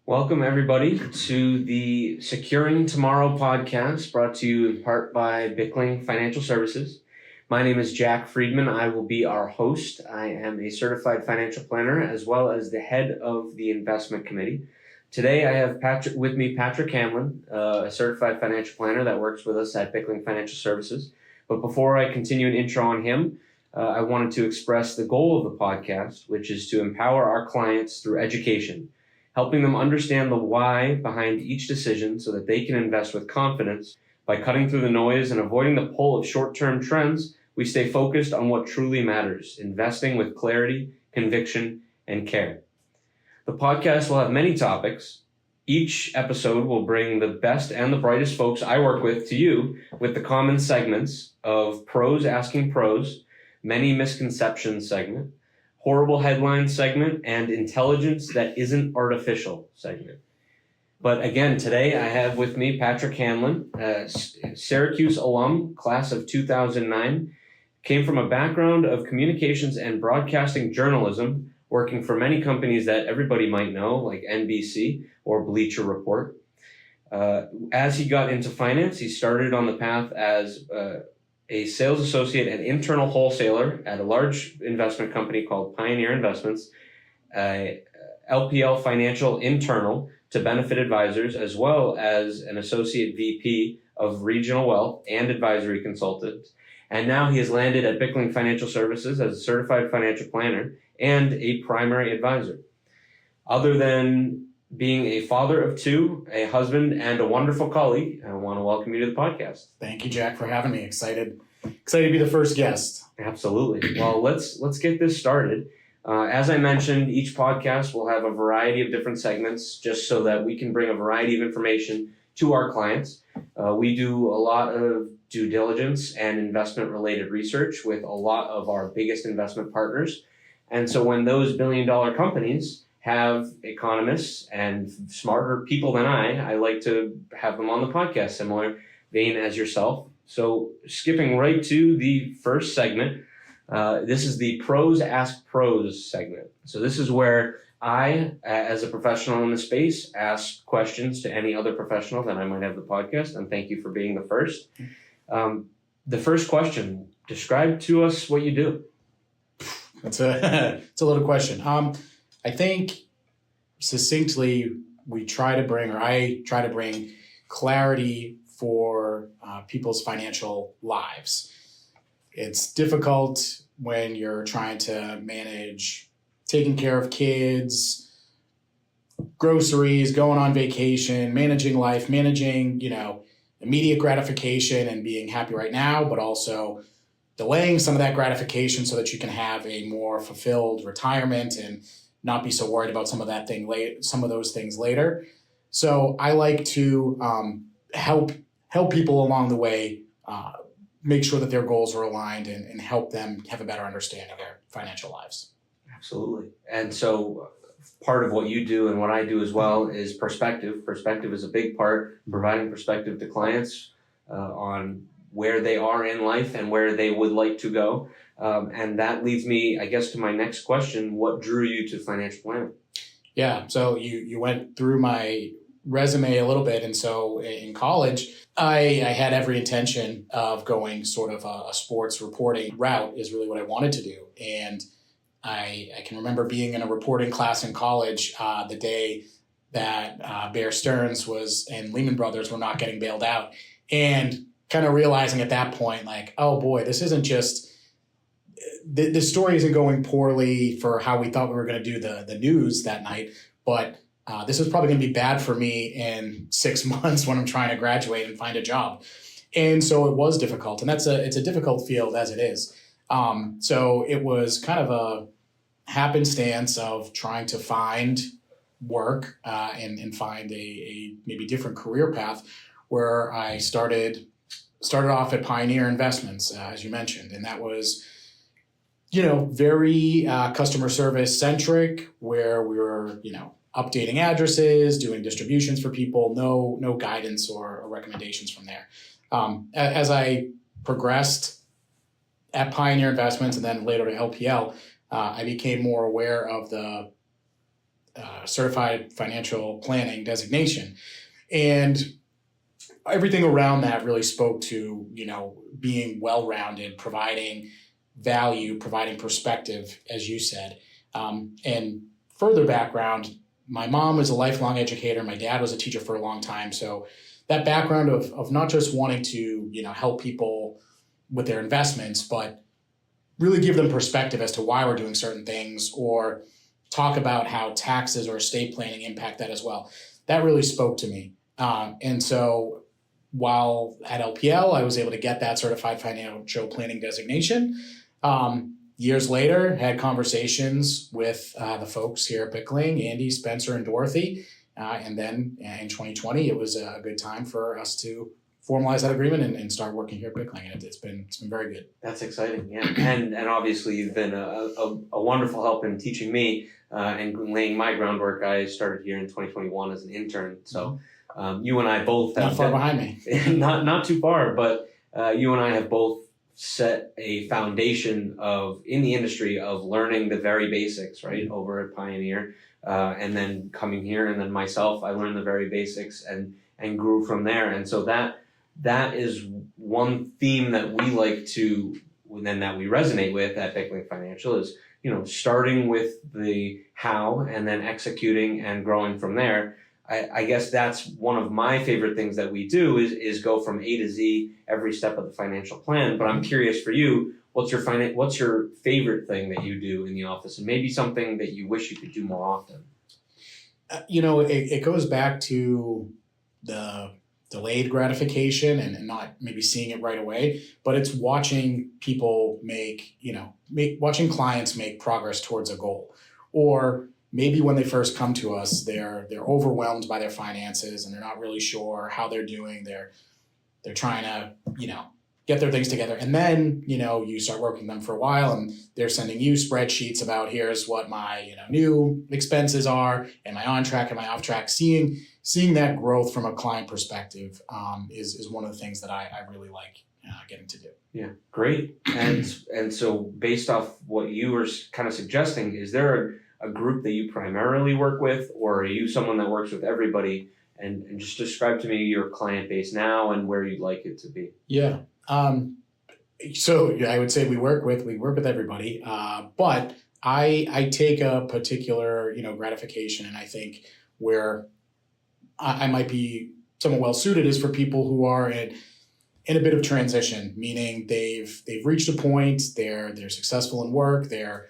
Welcome, everybody, to the Securing Tomorrow podcast, brought to you in part by Bickling Financial Services. My name is Jack Freedman. I will be our host. I am a certified financial planner as well as the head of the investment committee. Today, I have Patrick Hanlon, a certified financial planner that works with us at Bickling Financial Services. But before I continue an intro on him, I wanted to express the goal of the podcast, which is to empower our clients through education, helping them understand the why behind each decision so that they can invest with confidence. By cutting through the noise and avoiding the pull of short-term trends, we stay focused on what truly matters, investing with clarity, conviction, and care. The podcast will have many topics. Each episode will bring the best and the brightest folks I work with to you with the common segments of Pros Asking Pros, Many Misconceptions segment, Horrible Headlines segment, and Intelligence That Isn't Artificial segment. But again, today I have with me Patrick Hanlon, Syracuse alum, class of 2009, came from a background of communications and broadcasting journalism, working for many companies that everybody might know, like NBC or Bleacher Report. As he got into finance, he started on the path as a sales associate and internal wholesaler at a large investment company called Pioneer Investments, LPL Financial Internal to Benefit Advisors, as well as an associate VP of Regional Wealth and Advisory Consultant. And now he has landed at Bickling Financial Services as a certified financial planner and a primary advisor. Other than being a father of two, a husband, and a wonderful colleague, I want to welcome you to the podcast. Thank you, Jack, for having me. Excited to be the first guest. Absolutely. Well, let's get this started. As I mentioned, each podcast will have a variety of different segments just so that we can bring a variety of information to our clients. We do a lot of due diligence and investment-related research with a lot of our biggest investment partners. And so when those billion-dollar companies have economists and smarter people than I like to have them on the podcast, similar vein as yourself. So skipping right to the first segment, this is the Pros Ask Pros segment. So this is where I, as a professional in the space, ask questions to any other professional that I might have the podcast, and thank you for being the first. The first question, describe to us what you do. It's a little question. I think succinctly, I try to bring clarity for people's financial lives. It's difficult when you're trying to manage taking care of kids, groceries, going on vacation, managing life, managing, immediate gratification and being happy right now, but also delaying some of that gratification so that you can have a more fulfilled retirement and not be so worried about some of those things later. So I like to help people along the way, make sure that their goals are aligned and help them have a better understanding of their financial lives. Absolutely. And so part of what you do and what I do as well is perspective. Perspective is a big part, providing perspective to clients on where they are in life and where they would like to go. And that leads me, I guess, to my next question. What drew you to financial planning? Yeah, so you went through my resume a little bit. And so in college, I had every intention of going sort of a sports reporting route is really what I wanted to do. And I can remember being in a reporting class in college the day that Bear Stearns and Lehman Brothers were not getting bailed out, and kind of realizing at that point, like, oh boy, this isn't just, the story isn't going poorly for how we thought we were going to do the news that night, but this is probably going to be bad for me in 6 months when I'm trying to graduate and find a job. And so it was difficult, and it's a difficult field as it is. So it was kind of a happenstance of trying to find work and find a maybe different career path, where I started off at Pioneer Investments, as you mentioned, and that was, very customer service centric, where we were, updating addresses, doing distributions for people, no guidance or recommendations from there. As I progressed at Pioneer Investments and then later to LPL, I became more aware of the certified financial planning designation. And everything around that really spoke to, being well-rounded, providing value, providing perspective, as you said. And further background, my mom was a lifelong educator. My dad was a teacher for a long time. So that background of not just wanting to, help people with their investments, but really give them perspective as to why we're doing certain things, or talk about how taxes or estate planning impact that as well. That really spoke to me. And so while at LPL, I was able to get that certified financial planning designation. Years later, had conversations with the folks here at Pickling, Andy, Spencer, and Dorothy. And then in 2020, it was a good time for us to formalize that agreement and start working here at Pickling. And it's been very good. That's exciting, yeah. And obviously you've been a wonderful help in teaching me and laying my groundwork. I started here in 2021 as an intern, so you and I both have not far behind me. not too far, but you and I have both set a foundation in the industry of learning the very basics, right, over at Pioneer, and then coming here, and then myself, I learned the very basics and grew from there. And so that is one theme that we like to, and that we resonate with at Pickling Financial is, starting with the how and then executing and growing from there. I guess that's one of my favorite things that we do is go from A to Z every step of the financial plan. But I'm curious for you, what's your favorite thing that you do in the office, and maybe something that you wish you could do more often? It goes back to the delayed gratification and not maybe seeing it right away, but it's watching people watching clients make progress towards a goal. Or maybe when they first come to us, they're overwhelmed by their finances and they're not really sure how they're doing. They're trying to, get their things together. And then, you start working with them for a while and they're sending you spreadsheets about here's what my, new expenses are. Am I on track? Am I off track? Seeing that growth from a client perspective is one of the things that I really like getting to do. Yeah, great. And so based off what you were kind of suggesting, is there a group that you primarily work with, or are you someone that works with everybody? And just describe to me your client base now and where you'd like it to be. Yeah. So I would say we work with everybody, but I take a particular, gratification, and I think where I might be somewhat well suited is for people who are in a bit of transition, meaning they've reached a point, they're successful in work, they're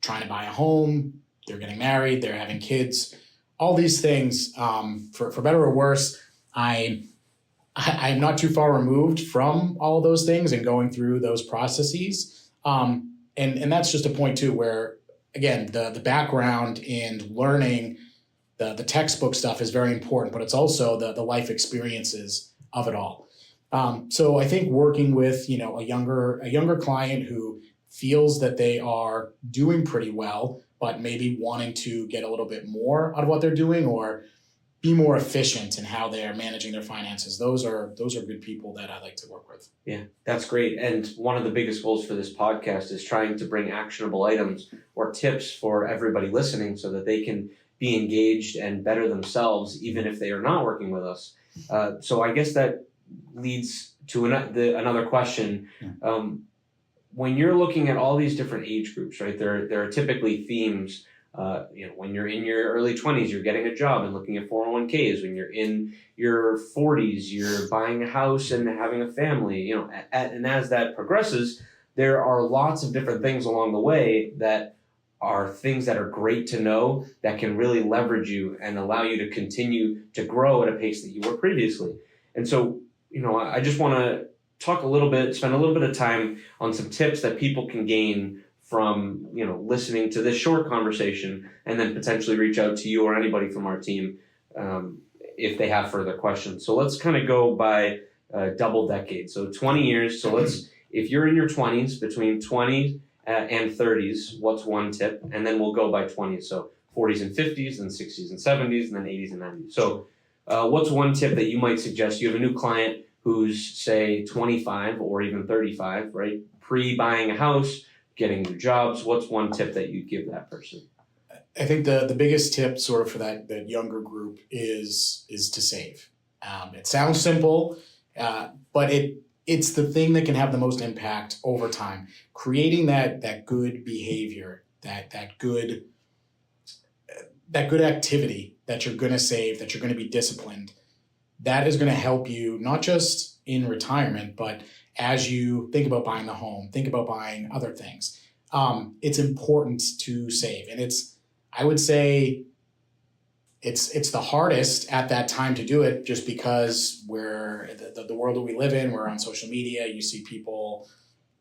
trying to buy a home, they're getting married, they're having kids, all these things, for better or worse. I'm not too far removed from all of those things and going through those processes. And that's just a point too, where again, the background and learning the textbook stuff is very important, but it's also the life experiences of it all. So I think working with, a younger client who feels that they are doing pretty well, but maybe wanting to get a little bit more out of what they're doing, or be more efficient in how they're managing their finances. Those are good people that I like to work with. Yeah, that's great. And one of the biggest goals for this podcast is trying to bring actionable items or tips for everybody listening so that they can be engaged and better themselves, even if they are not working with us. So I guess that leads to another question. When you're looking at all these different age groups, right, there are typically themes. When you're in your early 20s, you're getting a job and looking at 401ks. When you're in your 40s, you're buying a house and having a family. And as that progresses, there are lots of different things along the way that are things that are great to know that can really leverage you and allow you to continue to grow at a pace that you were previously. And so, I just want to spend a little bit of time on some tips that people can gain from, listening to this short conversation, and then potentially reach out to you or anybody from our team if they have further questions. So let's kind of go by double decade. So 20 years. So if you're in your 20s, between 20 and 30s, what's one tip? And then we'll go by 20s. So 40s and 50s, and 60s and 70s, and then 80s and 90s. So what's one tip that you might suggest? You have a new client who's, say, 25 or even 35, right? Pre-buying a house, getting new jobs. What's one tip that you'd give that person? I think the biggest tip sort of for that younger group is to save. It sounds simple, but it's the thing that can have the most impact over time. Creating that good behavior, that good activity that you're going to save, that you're going to be disciplined. That is going to help you not just in retirement, but as you think about buying the home, think about buying other things. It's important to save, and I would say it's the hardest at that time to do it, just because we're the world that we live in. We're on social media. You see people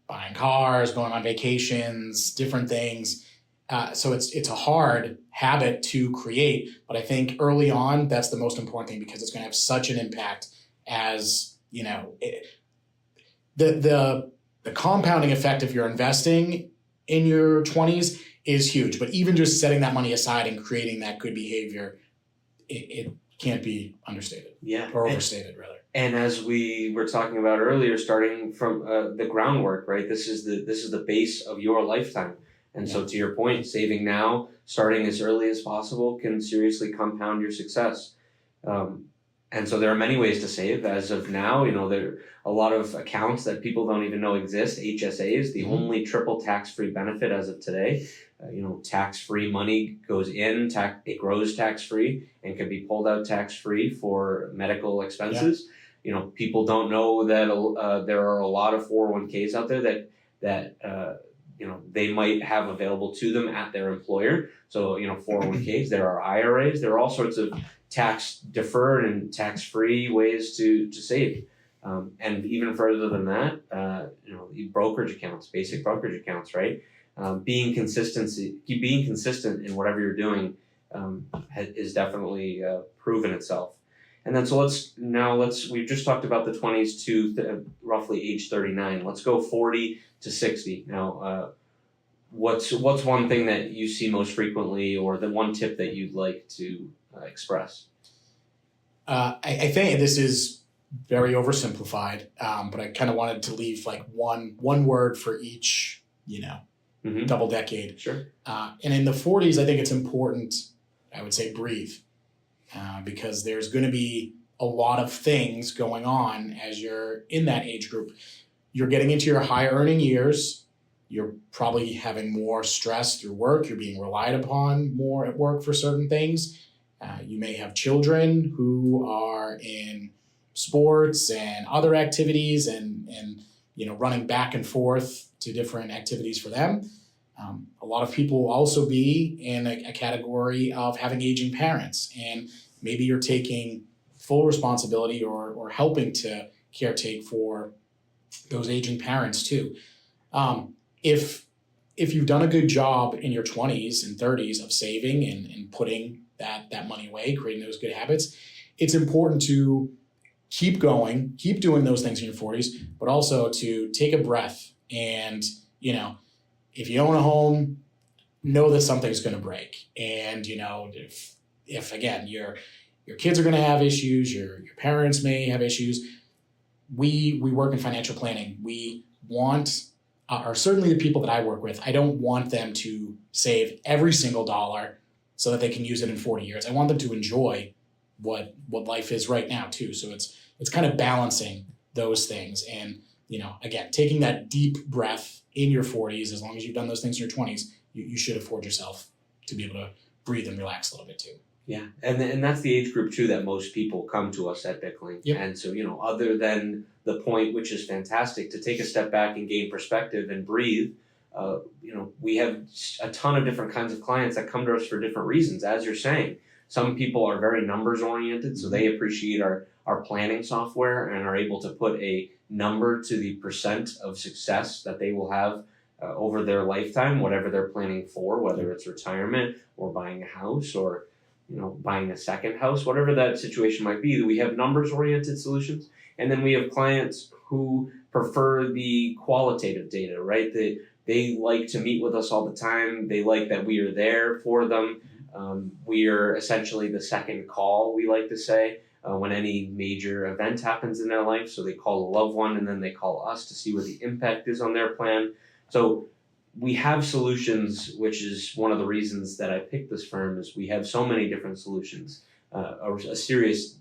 buying cars, going on vacations, different things. So it's a hard habit to create, but I think early on that's the most important thing, because it's going to have such an impact. As you know, the compounding effect if you're investing in your 20s is huge. But even just setting that money aside and creating that good behavior, it can't be understated. Yeah, or overstated rather. And as we were talking about earlier, starting from the groundwork, right? This is the base of your lifetime. And so to your point, saving now, starting as early as possible, can seriously compound your success. And so there are many ways to save. As of now, there are a lot of accounts that people don't even know exist. HSAs, the only triple tax-free benefit as of today. Tax-free money goes in, it grows tax-free and can be pulled out tax-free for medical expenses. Yeah. People don't know that there are a lot of 401ks out there that they might have available to them at their employer. So, 401ks, there are IRAs, there are all sorts of tax deferred and tax-free ways to save. And even further than that, brokerage accounts, basic brokerage accounts, right? Being consistent in whatever you're doing is definitely proven itself. And then we've just talked about the 20s to roughly age 39. Let's go 40 to 60. Now, what's one thing that you see most frequently, or the one tip that you'd like to express? I think this is very oversimplified, but I kind of wanted to leave like one word for each, double decade. Sure. And in the 40s, I think it's important, I would say, breathe, because there's going to be a lot of things going on as you're in that age group. You're getting into your high earning years. You're probably having more stress through work. You're being relied upon more at work for certain things. You may have children who are in sports and other activities and running back and forth to different activities for them. A lot of people will also be in a category of having aging parents, and maybe you're taking full responsibility or helping to caretake for those aging parents too. If you've done a good job in your 20s and 30s of saving and putting that money away, creating those good habits, it's important to keep going, keep doing those things in your 40s, but also to take a breath. And, if you own a home, know that something's going to break. And, if again, your kids are going to have issues, your parents may have issues. We work in financial planning. We want, or certainly the people that I work with, I don't want them to save every single dollar so that they can use it in 40 years. I want them to enjoy what life is right now too. So it's kind of balancing those things. And, again, taking that deep breath in your 40s, as long as you've done those things in your 20s, you should afford yourself to be able to breathe and relax a little bit too. Yeah, and that's the age group too that most people come to us at Bickling. Yep. And so, other than the point, which is fantastic, to take a step back and gain perspective and breathe, we have a ton of different kinds of clients that come to us for different reasons. As you're saying, some people are very numbers oriented, so they appreciate our planning software and are able to put a number to the percent of success that they will have over their lifetime, whatever they're planning for, whether it's retirement or buying a house or buying a second house, whatever that situation might be. We have numbers-oriented solutions, and then we have clients who prefer the qualitative data, right? They like to meet with us all the time. They like that we are there for them. We are essentially the second call, we like to say, when any major event happens in their life. So they call a loved one, and then they call us to see what the impact is on their plan. So we have solutions, which is one of the reasons that I picked this firm, is we have so many different solutions, a serious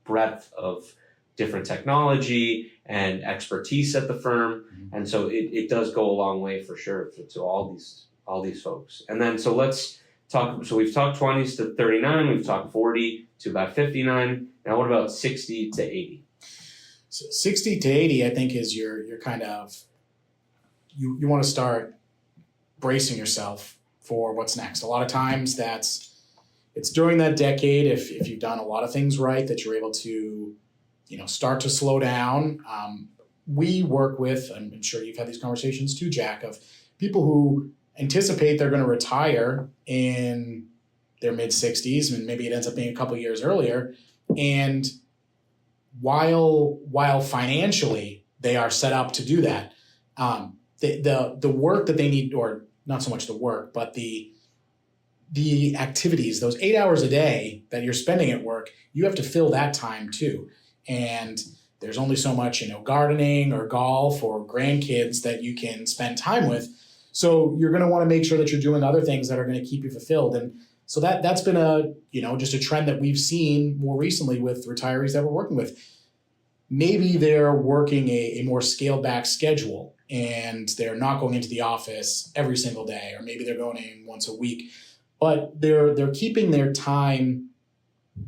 breadth of different technology and expertise at the firm. And so it does go a long way for sure to all these folks. And then so let's talk. So we've talked 20s to 39, we've talked 40 to about 59. Now what about 60 to 80? So 60 to 80, I think, is your kind of, you want to start bracing yourself for what's next. A lot of times it's during that decade, if you've done a lot of things right, that you're able to, start to slow down. We work with, I'm sure you've had these conversations too, Jack, of people who anticipate they're going to retire in their mid-60s, and maybe it ends up being a couple of years earlier. And while financially they are set up to do that, the work that they need, or not so much the work, but the activities, those 8 hours a day that you're spending at work, you have to fill that time too. And there's only so much, gardening or golf or grandkids that you can spend time with. So you're going to want to make sure that you're doing other things that are going to keep you fulfilled. And so that's been just a trend that we've seen more recently with retirees that we're working with. Maybe they're working a more scaled back schedule and they're not going into the office every single day, or maybe they're going in once a week, but they're keeping their time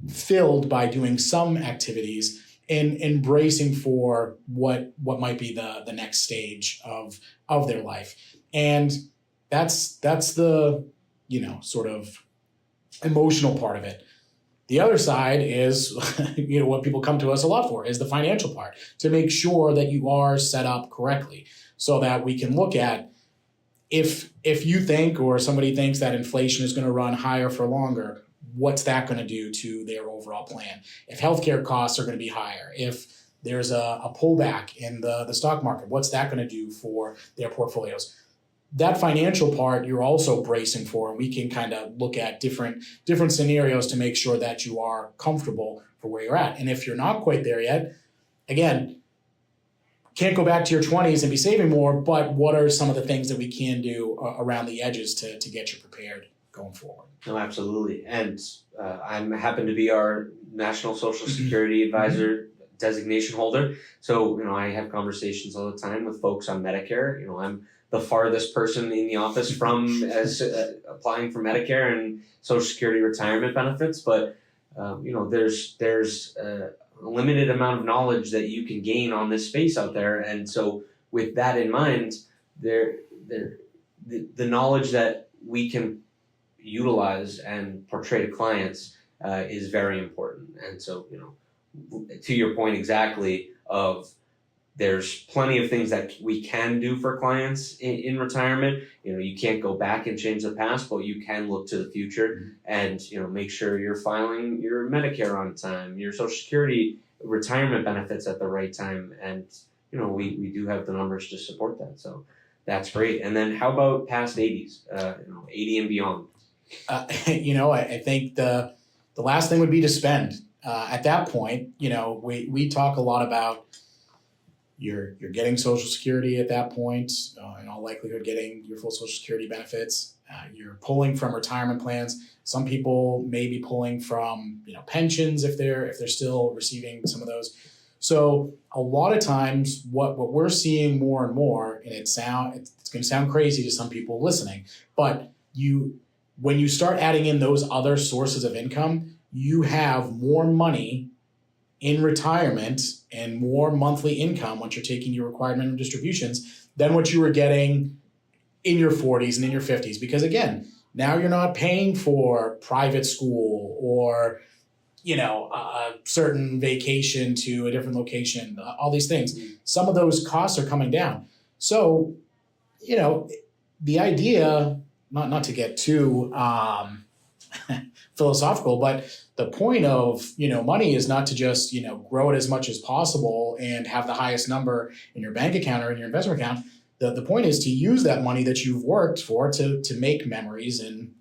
filled by doing some activities and embracing for what might be the next stage of their life. And that's the, sort of emotional part of it. The other side is, what people come to us a lot for is the financial part, to make sure that you are set up correctly so that we can look at if you think, or somebody thinks, that inflation is going to run higher for longer, what's that going to do to their overall plan? If healthcare costs are going to be higher, if there's a pullback in the stock market, what's that going to do for their portfolios? That financial part you're also bracing for, and we can kind of look at different scenarios to make sure that you are comfortable for where you're at. And if you're not quite there yet, again, can't go back to your 20s and be saving more, but what are some of the things that we can do around the edges to get you prepared going forward? No, absolutely. And I happen to be our National Social Security Advisor designation holder. So, I have conversations all the time with folks on Medicare. I'm the farthest person in the office from as applying for Medicare and Social Security retirement benefits. But, there's a limited amount of knowledge that you can gain on this space out there. And so with that in mind, the knowledge that we can utilize and portray to clients is very important. And so, to your point exactly, of there's plenty of things that we can do for clients in retirement. You can't go back and change the past, but you can look to the future and, make sure you're filing your Medicare on time, your Social Security retirement benefits at the right time. And, we do have the numbers to support that. So that's great. And then how about past 80s, 80 and beyond? I think the last thing would be to spend. At that point, we talk a lot about you're getting Social Security at that point, in all likelihood getting your full Social Security benefits. You're pulling from retirement plans. Some people may be pulling from pensions if they're still receiving some of those. So a lot of times, what we're seeing more and more, and it's going to sound crazy to some people listening, but when you start adding in those other sources of income, you have more money in retirement and more monthly income once you're taking your required minimum distributions than what you were getting in your 40s and in your 50s. Because again, now you're not paying for private school or, a certain vacation to a different location, all these things. Some of those costs are coming down. So, the idea, not to get too philosophical, but the point of, money is not to just, grow it as much as possible and have the highest number in your bank account or in your investment account. The point is to use that money that you've worked for to make memories and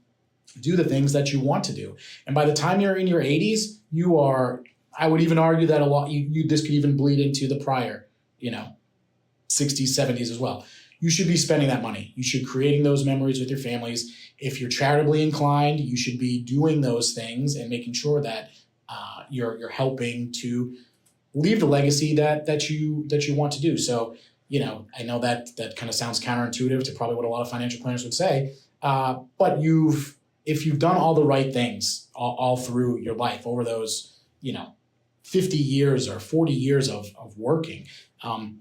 do the things that you want to do. And by the time you're in your 80s, you are, I would even argue that a lot, this could even bleed into the prior, 60s, 70s as well. you should be spending that money. You should be creating those memories with your families. If you're charitably inclined, you should be doing those things and making sure that you're helping to leave the legacy that you want to do. So, I know that kind of sounds counterintuitive to probably what a lot of financial planners would say, but if you've done all the right things all through your life over those, 50 years or 40 years of working,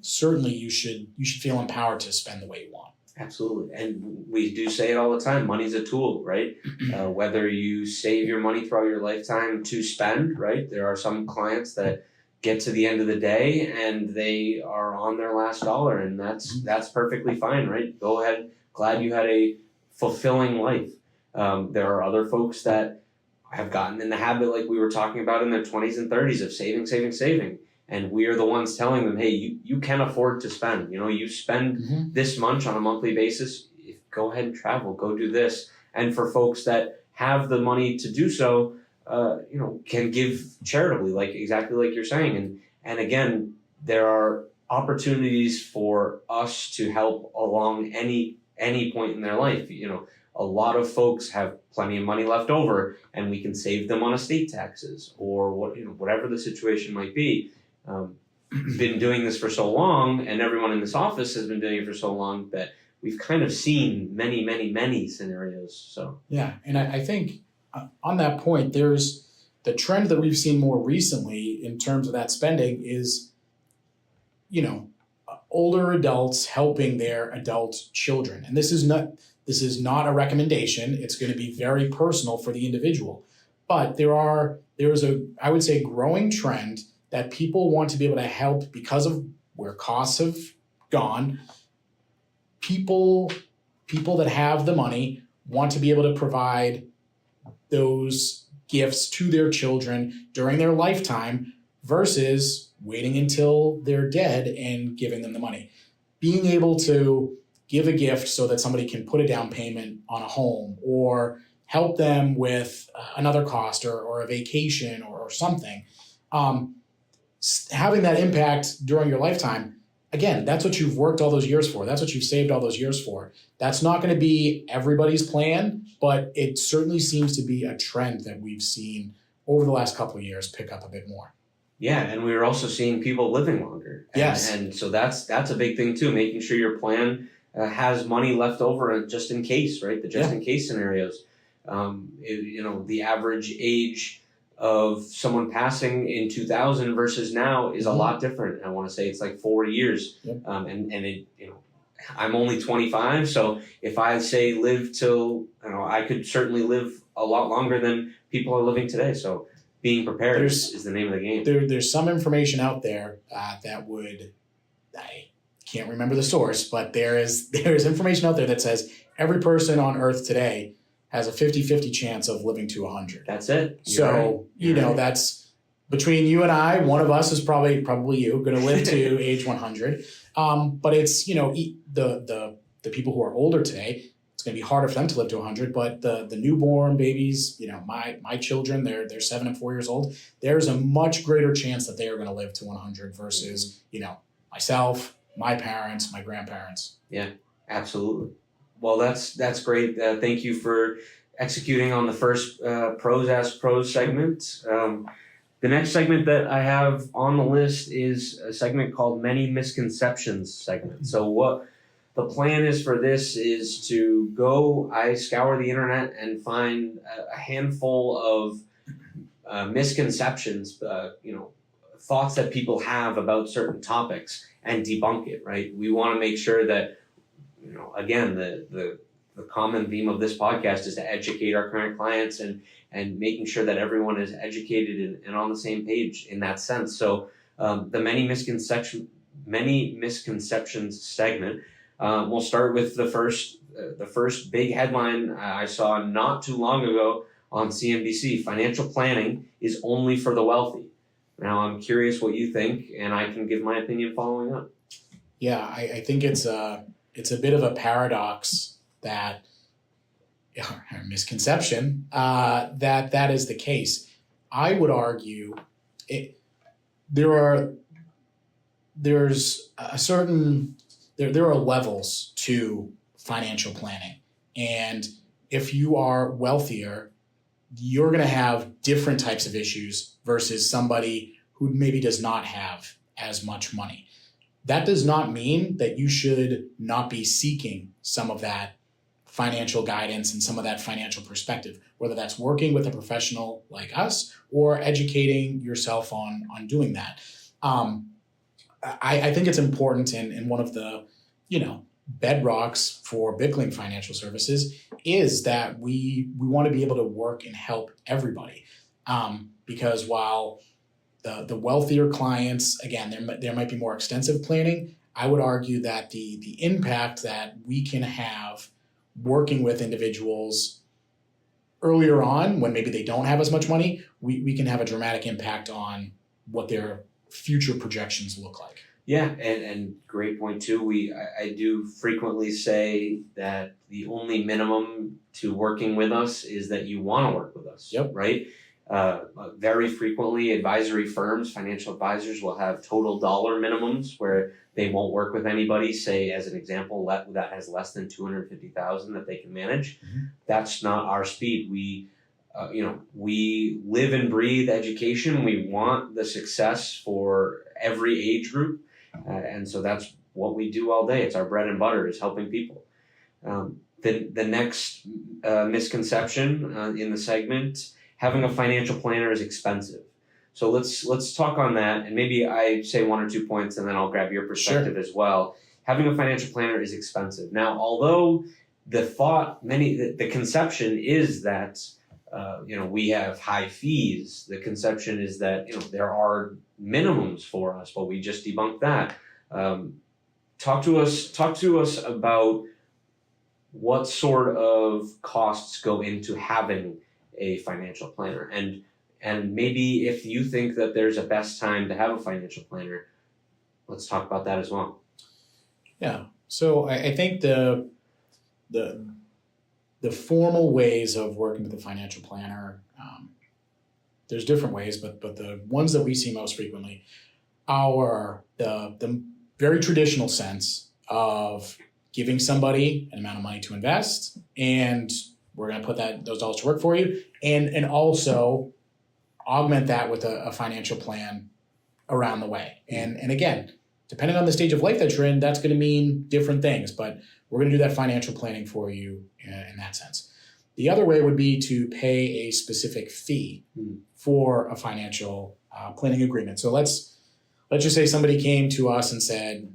certainly you should feel empowered to spend the way you want. Absolutely. And we do say it all the time, money's a tool, right? Whether you save your money throughout your lifetime to spend, right? There are some clients that get to the end of the day and they are on their last dollar, and that's perfectly fine, right? Go ahead. Glad you had a fulfilling life. There are other folks that have gotten in the habit, like we were talking about, in their 20s and 30s of saving. And we are the ones telling them, hey, you can afford to spend. You spend this much on a monthly basis. Go ahead and travel. Go do this. And for folks that have the money to do so, can give charitably, exactly like you're saying. And again, there are opportunities for us to help along any point in their life. A lot of folks have plenty of money left over, and we can save them on estate taxes or whatever the situation might be. Been doing this for so long, and everyone in this office has been doing it for so long, that we've kind of seen many, many, many scenarios. So yeah, and I think on that point, there's the trend that we've seen more recently in terms of that spending is, older adults helping their adult children, and this is not a recommendation. It's going to be very personal for the individual, but there's I would say, growing trend that people want to be able to help because of where costs have gone. People that have the money want to be able to provide those gifts to their children during their lifetime versus waiting until they're dead and giving them the money. Being able to give a gift so that somebody can put a down payment on a home or help them with another cost or a vacation or something. Having that impact during your lifetime, again, that's what you've worked all those years for. That's what you've saved all those years for. That's not going to be everybody's plan, but it certainly seems to be a trend that we've seen over the last couple of years pick up a bit more. Yeah, and we're also seeing people living longer. Yes. And so that's a big thing too, making sure your plan has money left over just in case, right? The just in case scenarios. The average age of someone passing in 2000 versus now is a lot different. I want to say it's like 4 years. Yep. I'm only 25, so if I say live till, I could certainly live a lot longer than people are living today. So being prepared is the name of the game. There's some information out there that would, I can't remember the source, but there is information out there that says every person on Earth today has a 50-50 chance of living to 100. That's it. You're right. That's between you and I. One of us is probably you going to live to age 100. But it's the people who are older today. It's going to be harder for them to live to 100. But the newborn babies, my children, they're 7 and 4 years old. There's a much greater chance that they are going to live to 100 versus myself, my parents, my grandparents. Yeah, absolutely. Well, that's great. Thank you for executing on the first Pros Ask Pros segment. The next segment that I have on the list is a segment called Many Misconceptions segment. So what the plan is for this is to I scour the internet and find a handful of misconceptions, thoughts that people have about certain topics and debunk it, right? We want to make sure that again, the common theme of this podcast is to educate our current clients and making sure that everyone is educated and on the same page in that sense. So the many misconceptions segment, we'll start with the first big headline I saw not too long ago on CNBC. Financial planning is only for the wealthy. Now, I'm curious what you think, and I can give my opinion following up. Yeah, I think it's a bit of a paradox that, or misconception, that is the case. I would argue there's there are levels to financial planning. And if you are wealthier, you're going to have different types of issues versus somebody who maybe does not have as much money. That does not mean that you should not be seeking some of that financial guidance and some of that financial perspective, whether that's working with a professional like us or educating yourself on doing that. I think it's important, and one of the, bedrocks for Bickling Financial Services is that we want to be able to work and help everybody. Because while the wealthier clients, again, there might be more extensive planning, I would argue that the impact that we can have working with individuals earlier on when maybe they don't have as much money, we can have a dramatic impact on what their future projections look like. Yeah, and great point too. I do frequently say that the only minimum to working with us is that you want to work with us. Yep. Right. Very frequently, advisory firms, financial advisors will have total dollar minimums where they won't work with anybody. Say, as an example, that has less than $250,000 that they can manage. Mm-hmm. That's not our speed. We live and breathe education. We want the success for every age group. And so that's what we do all day. It's our bread and butter, is helping people. The next misconception in the segment, having a financial planner is expensive. So let's talk on that, and maybe I say one or 2 points, and then I'll grab your perspective as well. Having a financial planner is expensive. Now, although the conception is that we have high fees. The conception is that there are minimums for us, but we just debunked that. Talk to us about what sort of costs go into having a financial planner, and maybe if you think that there's a best time to have a financial planner, let's talk about that as well. Yeah. So I think the formal ways of working with a financial planner, there's different ways, but the ones that we see most frequently are the very traditional sense of giving somebody an amount of money to invest, and we're going to put those dollars to work for you, and also augment that with a financial plan around the way. And again, depending on the stage of life that you're in, that's going to mean different things, but we're going to do that financial planning for you in that sense. The other way would be to pay a specific fee for a financial planning agreement. So let's just say somebody came to us and said,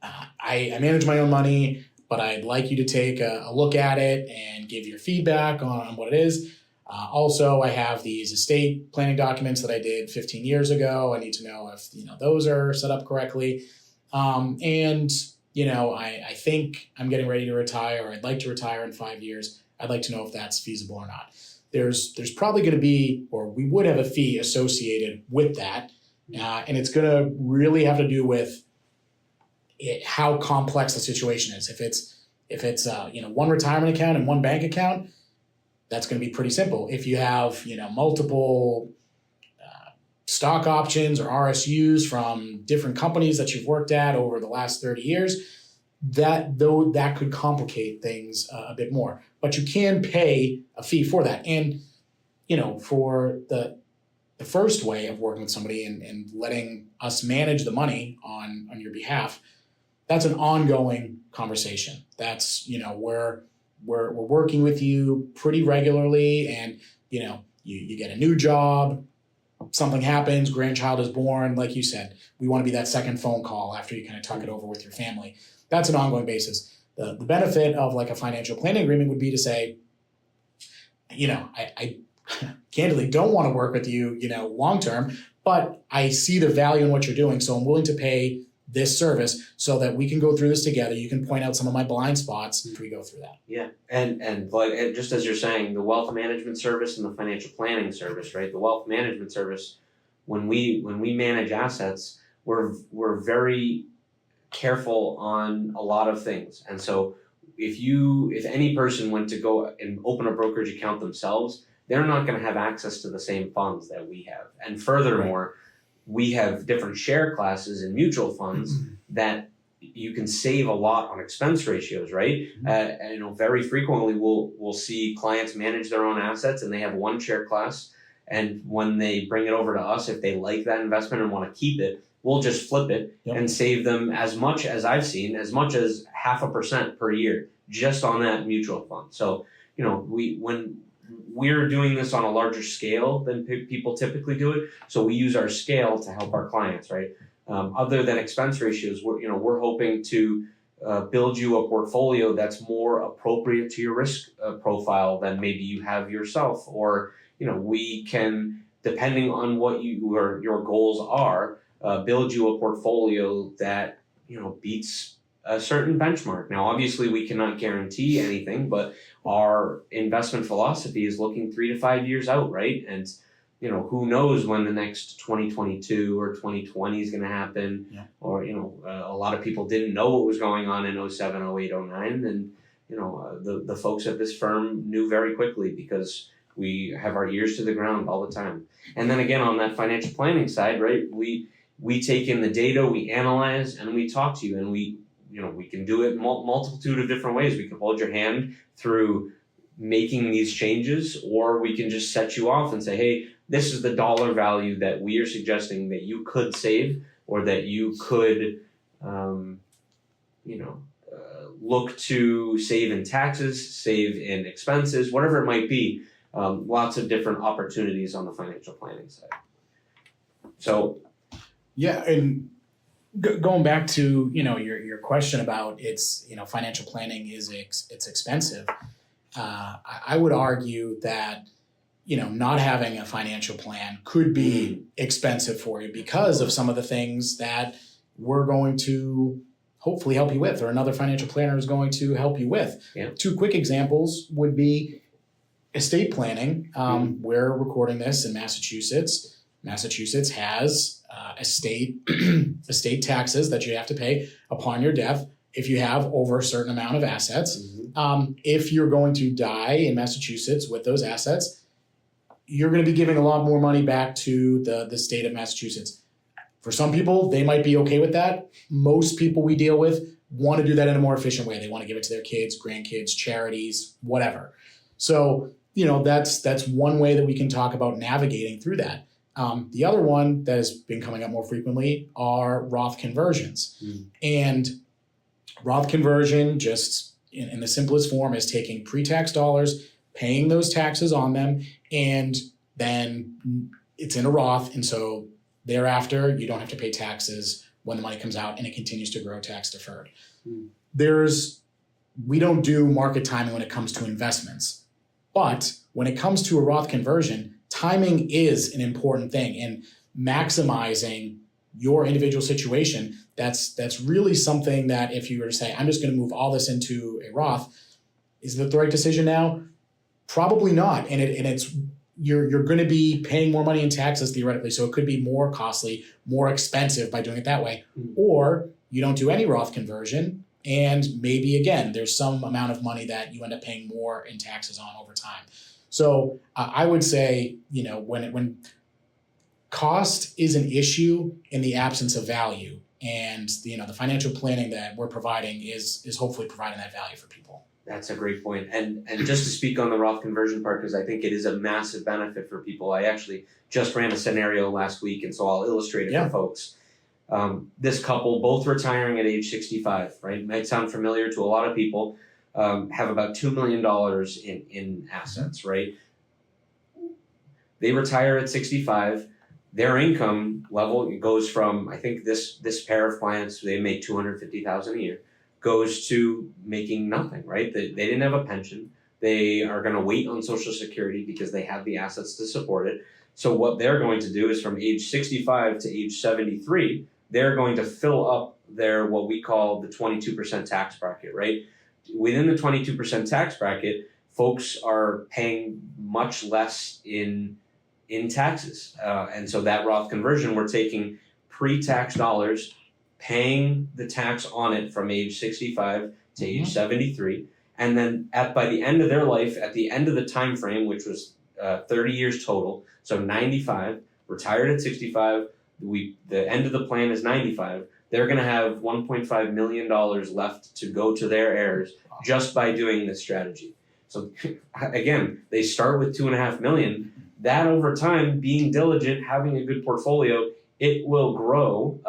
I manage my own money, but I'd like you to take a look at it and give your feedback on what it is. Also, I have these estate planning documents that I did 15 years ago. I need to know if those are set up correctly. I think I'm getting ready to retire, or I'd like to retire in 5 years. I'd like to know if that's feasible or not. There's probably going to be, or we would have a fee associated with that. And it's going to really have to do with how complex the situation is. If it's one retirement account and one bank account, that's going to be pretty simple. If you have multiple stock options or RSUs from different companies that you've worked at over the last 30 years, that could complicate things a bit more. But you can pay a fee for that. And for the first way of working with somebody and letting us manage the money on your behalf, that's an ongoing conversation. That's we're working with you pretty regularly, and you get a new job, something happens, grandchild is born, like you said, we want to be that second phone call after you kind of talk it over with your family. That's an ongoing basis. The benefit of like a financial planning agreement would be to say, I candidly don't want to work with you, long term, but I see the value in what you're doing, so I'm willing to pay this service so that we can go through this together. You can point out some of my blind spots if we go through that. Yeah, and just as you're saying, the wealth management service and the financial planning service, right? The wealth management service, when we manage assets, we're very careful on a lot of things. And so if any person went to go and open a brokerage account themselves, they're not going to have access to the same funds that we have. And furthermore, we have different share classes in mutual funds that you can save a lot on expense ratios, right? And very frequently we'll see clients manage their own assets and they have one share class. And when they bring it over to us, if they like that investment and want to keep it, we'll just flip it and save them as much as I've seen, as much as 0.5% per year, just on that mutual fund. So, when we're doing this on a larger scale than people typically do it, so we use our scale to help our clients, right? Other than expense ratios, we're hoping to build you a portfolio that's more appropriate to your risk profile than maybe you have yourself, or we can, depending on what your goals are, build you a portfolio that beats a certain benchmark. Now, obviously, we cannot guarantee anything, but our investment philosophy is looking 3 to 5 years out, right? And who knows when the next 2022 or 2020 is going to happen, or a lot of people didn't know what was going on in 07, 08, 09, and the folks at this firm knew very quickly because we have our ears to the ground all the time. And then again, on that financial planning side, right, we take in the data, we analyze, and we talk to you, and we can do it multitude of different ways. We can hold your hand through making these changes, or we can just set you off and say, hey, this is the dollar value that we are suggesting that you could save, or that you could, look to save in taxes, save in expenses, whatever it might be. Lots of different opportunities on the financial planning side. So, yeah, and going back to your question about financial planning it's expensive. I would argue that not having a financial plan could be expensive for you because of some of the things that we're going to hopefully help you with, or another financial planner is going to help you with. Yeah. 2 quick examples would be estate planning. We're recording this in Massachusetts. Massachusetts has estate taxes that you have to pay upon your death if you have over a certain amount of assets. If you're going to die in Massachusetts with those assets, you're going to be giving a lot more money back to the state of Massachusetts. For some people, they might be okay with that. Most people we deal with want to do that in a more efficient way. They want to give it to their kids, grandkids, charities, whatever. So, that's one way that we can talk about navigating through that. The other one that has been coming up more frequently are Roth conversions. And Roth conversion, just in the simplest form, is taking pre-tax dollars, paying those taxes on them, and then it's in a Roth. And so thereafter, you don't have to pay taxes when the money comes out, and it continues to grow tax deferred. We don't do market timing when it comes to investments, but when it comes to a Roth conversion, timing is an important thing, and maximizing your individual situation. That's really something that if you were to say, I'm just going to move all this into a Roth, is that the right decision now? Probably not. And it's you're going to be paying more money in taxes theoretically, so it could be more costly, more expensive by doing it that way. Or you don't do any Roth conversion, and maybe again there's some amount of money that you end up paying more in taxes on over time. So I would say, when cost is an issue in the absence of value, and the financial planning that we're providing is hopefully providing that value for people. That's a great point. And just to speak on the Roth conversion part, because I think it is a massive benefit for people. I actually just ran a scenario last week, and so I'll illustrate it for folks. This couple, both retiring at age 65, right? Might sound familiar to a lot of people. Have about $2 million in assets, right? They retire at 65. Their income level goes from, I think this pair of clients, they make $250,000 a year, goes to making nothing, right? They didn't have a pension. They are going to wait on Social Security because they have the assets to support it. So what they're going to do is from age 65 to age 73, they're going to fill up their, what we call the 22% tax bracket, right? Within the 22% tax bracket, folks are paying much less in taxes. And so that Roth conversion, we're taking pre-tax dollars, paying the tax on it from age 65 to age 73. And then by the end of their life, at the end of the time frame, which was 30 years total, so 95, retired at 65, the end of the plan is 95, they're going to have $1.5 million left to go to their heirs just by doing this strategy. So again, they start with $2.5 million. That over time, being diligent, having a good portfolio, it will grow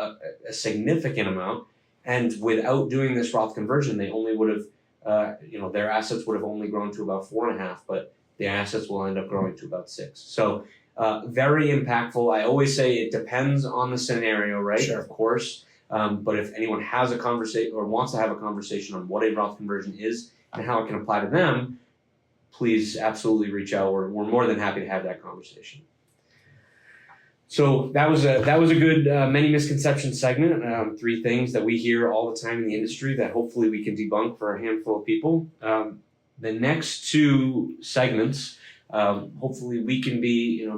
a significant amount. And without doing this Roth conversion, they only would have, their assets would have only grown to about 4.5, but the assets will end up growing to about 6. So very impactful. I always say it depends on the scenario, right? Sure. Of course. But if anyone has a conversation or wants to have a conversation on what a Roth conversion is and how it can apply to them, please absolutely reach out. We're more than happy to have that conversation. So that was a good many misconceptions segment. 3 things that we hear all the time in the industry that hopefully we can debunk for a handful of people. The next 2 segments, hopefully we can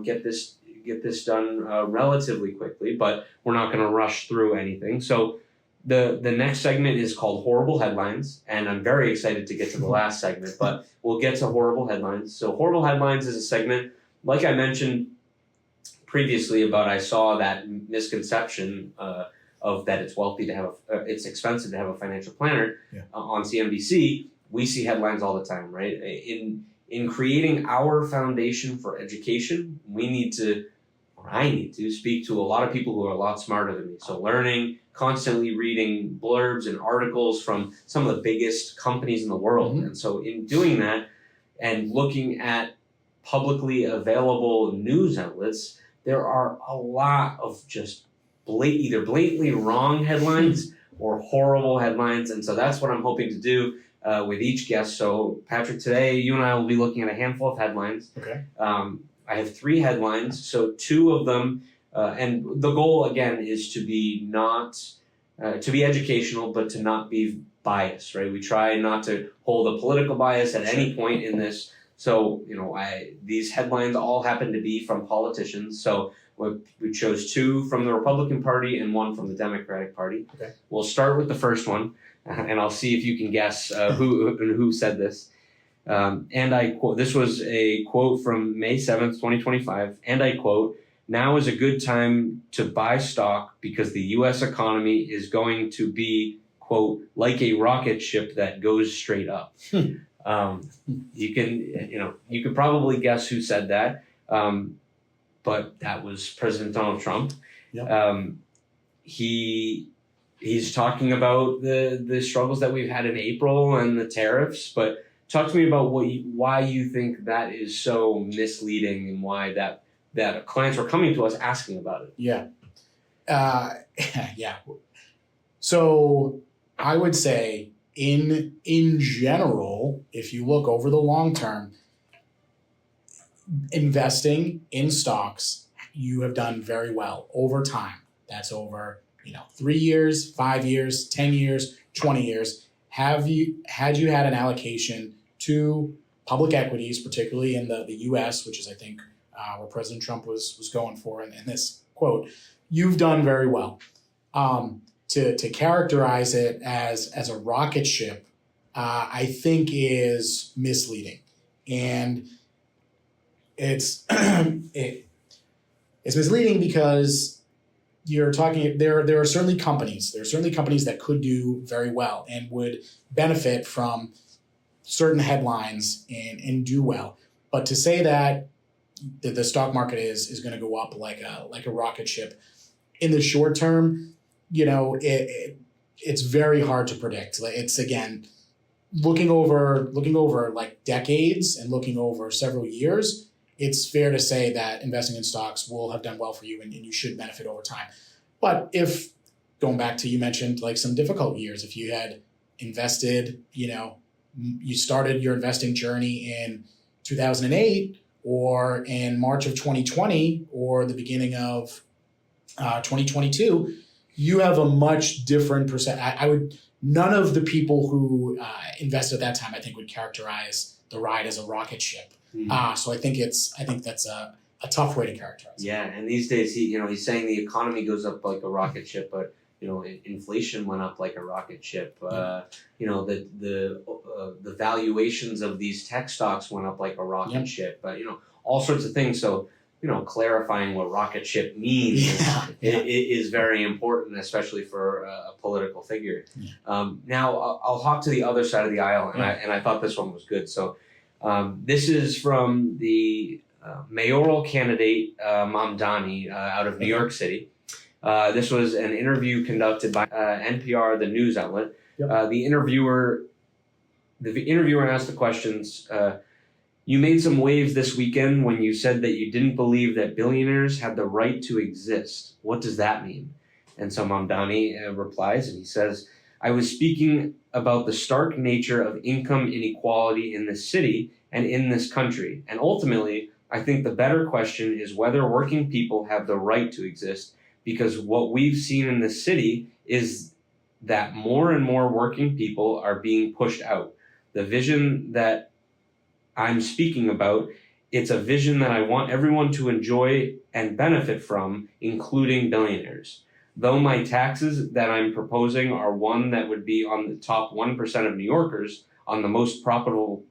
get this done relatively quickly, but we're not going to rush through anything. So the next segment is called Horrible Headlines, and I'm very excited to get to the last segment, but we'll get to Horrible Headlines. So Horrible Headlines is a segment, like I mentioned previously about I saw that misconception of that it's expensive to have a financial planner on CNBC. We see headlines all the time, right? In creating our foundation for education, I need to speak to a lot of people who are a lot smarter than me. So learning, constantly reading blurbs and articles from some of the biggest companies in the world. Mm-hmm. And so in doing that and looking at publicly available news outlets, there are a lot of just either blatantly wrong headlines or horrible headlines. And so that's what I'm hoping to do with each guest. So Patrick, today you and I will be looking at a handful of headlines. Okay. I have 3 headlines. So 2 of them, and the goal again is to be educational, but to not be biased, right? We try not to hold a political bias at any point in this. So, these headlines all happen to be from politicians. So we chose 2 from the Republican Party and 1 from the Democratic Party. Okay. We'll start with the first one, and I'll see if you can guess who said this. And I quote, this was a quote from May 7th, 2025, and I quote, "Now is a good time to buy stock because the U.S. economy is going to be, quote, like a rocket ship that goes straight up." You could probably guess who said that, but that was President Donald Trump. Yep. He's talking about the struggles that we've had in April and the tariffs, but talk to me about why you think that is so misleading and why that clients were coming to us asking about it. Yeah. Yeah. So I would say in general, if you look over the long term, investing in stocks, you have done very well over time. That's over 3 years, 5 years, 10 years, 20 years. Had you had an allocation to public equities, particularly in the U.S., which is I think where President Trump was going for in this quote, you've done very well. To characterize it as a rocket ship, I think is misleading, and it's it's misleading because you're talking. There are certainly companies. There are certainly companies that could do very well and would benefit from certain headlines and do well. But to say that the stock market is going to go up like a rocket ship in the short term, it's very hard to predict. It's again looking over like decades and looking over several years. It's fair to say that investing in stocks will have done well for you and you should benefit over time. But if going back to, you mentioned like some difficult years, if you had invested, you started your investing journey in 2008 or in March of 2020 or the beginning of 2022, you have a much different percent. None of the people who invested at that time, I think, would characterize the ride as a rocket ship. Mm-hmm. So I think that's a tough way to characterize it. Yeah, and these days he's saying the economy goes up like a rocket ship, but inflation went up like a rocket ship. The valuations of these tech stocks went up like a rocket ship. But all sorts of things. So clarifying what rocket ship means is very important, especially for a political figure. Now, I'll hop to the other side of the aisle, and I thought this one was good. So this is from the mayoral candidate, Mamdani, out of New York City. This was an interview conducted by NPR, the news outlet. The interviewer asked the questions, you made some waves this weekend when you said that you didn't believe that billionaires had the right to exist. What does that mean? And so Mamdani replies, and he says, I was speaking about the stark nature of income inequality in this city and in this country. And ultimately, I think the better question is whether working people have the right to exist, because what we've seen in this city is that more and more working people are being pushed out. The vision that I'm speaking about, it's a vision that I want everyone to enjoy and benefit from, including billionaires. Though my taxes that I'm proposing are one that would be on the top 1% of New Yorkers, on the most profitable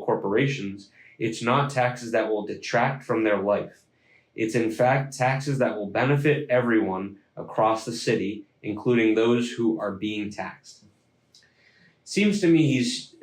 corporations, it's not taxes that will detract from their life. It's in fact taxes that will benefit everyone across the city, including those who are being taxed. Seems to me he's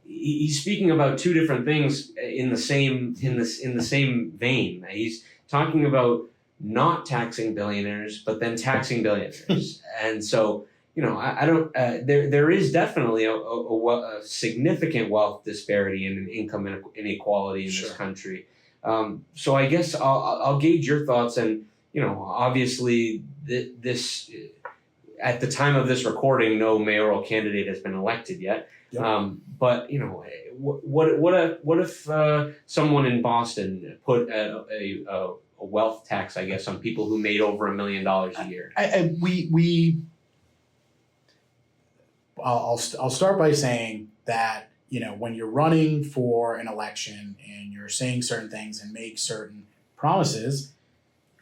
he's speaking about two different things in the same vein. He's talking about not taxing billionaires, but then taxing billionaires. And so, I don't. There is definitely a significant wealth disparity and income inequality in this country. So I guess I'll gauge your thoughts. And obviously, this at the time of this recording, no mayoral candidate has been elected yet. But what if someone in Boston put a wealth tax, I guess, on people who made over $1 million a year? I'll start by saying that when you're running for an election and you're saying certain things and make certain promises,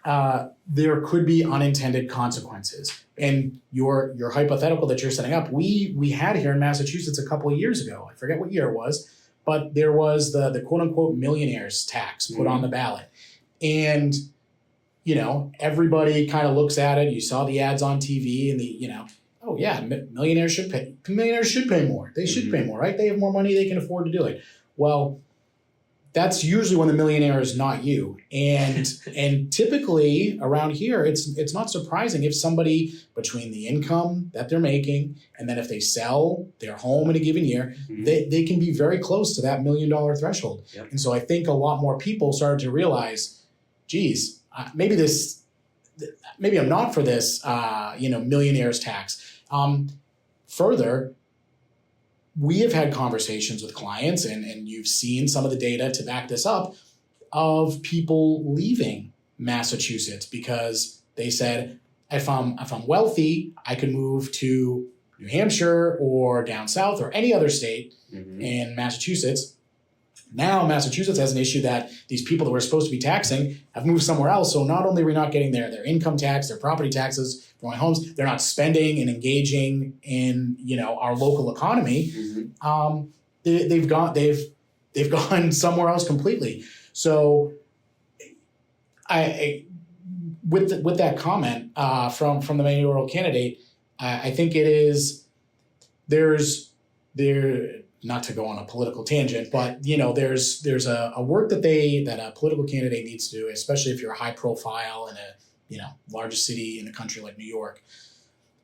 there could be unintended consequences. And your hypothetical that you're setting up, we had here in Massachusetts a couple of years ago. I forget what year it was, but there was the quote unquote millionaires tax put on the ballot. And, everybody kind of looks at it. You saw the ads on TV and oh yeah, millionaires should pay more. They should pay more, right? They have more money, they can afford to do it. Well, that's usually when the millionaire is not you. And typically around here, it's not surprising if somebody, between the income that they're making and then if they sell their home in a given year, they can be very close to that $1 million threshold. Yep. And so I think a lot more people started to realize, geez, maybe I'm not for this, millionaires tax. Further, we have had conversations with clients, and you've seen some of the data to back this up, of people leaving Massachusetts because they said, if I'm wealthy, I could move to New Hampshire or down south or any other state in Massachusetts. Now Massachusetts has an issue that these people that we're supposed to be taxing have moved somewhere else. So not only are we not getting their income tax, their property taxes from my homes, they're not spending and engaging in our local economy. They've gone somewhere else completely. So I with that comment from the mayoral candidate, I think it is not to go on a political tangent, but there's a work that a political candidate needs to do, especially if you're a high profile in a largest city in a country like New York.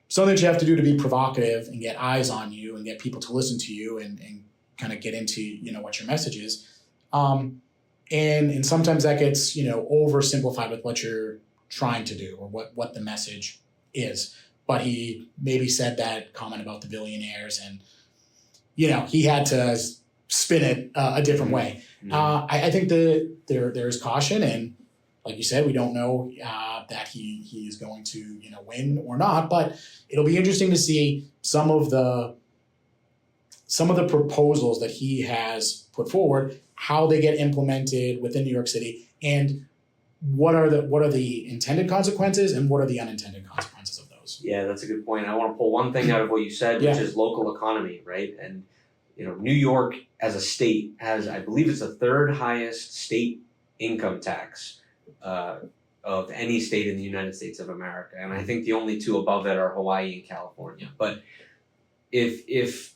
Something that you have to do to be provocative and get eyes on you and get people to listen to you and kind of get into what your message is. And sometimes that gets oversimplified with what you're trying to do or what the message is. But he maybe said that comment about the billionaires and he had to spin it a different way. I think that there's caution, and like you said, we don't know that he is going to win or not. But it'll be interesting to see some of the proposals that he has put forward, how they get implemented within New York City, and what are the intended consequences and what are the unintended consequences of those. Yeah, that's a good point. I want to pull one thing out of what you said, which is local economy, right? And New York as a state has, I believe it's the third highest state income tax of any state in the United States of America, and I think the only two above it are Hawaii and California. But if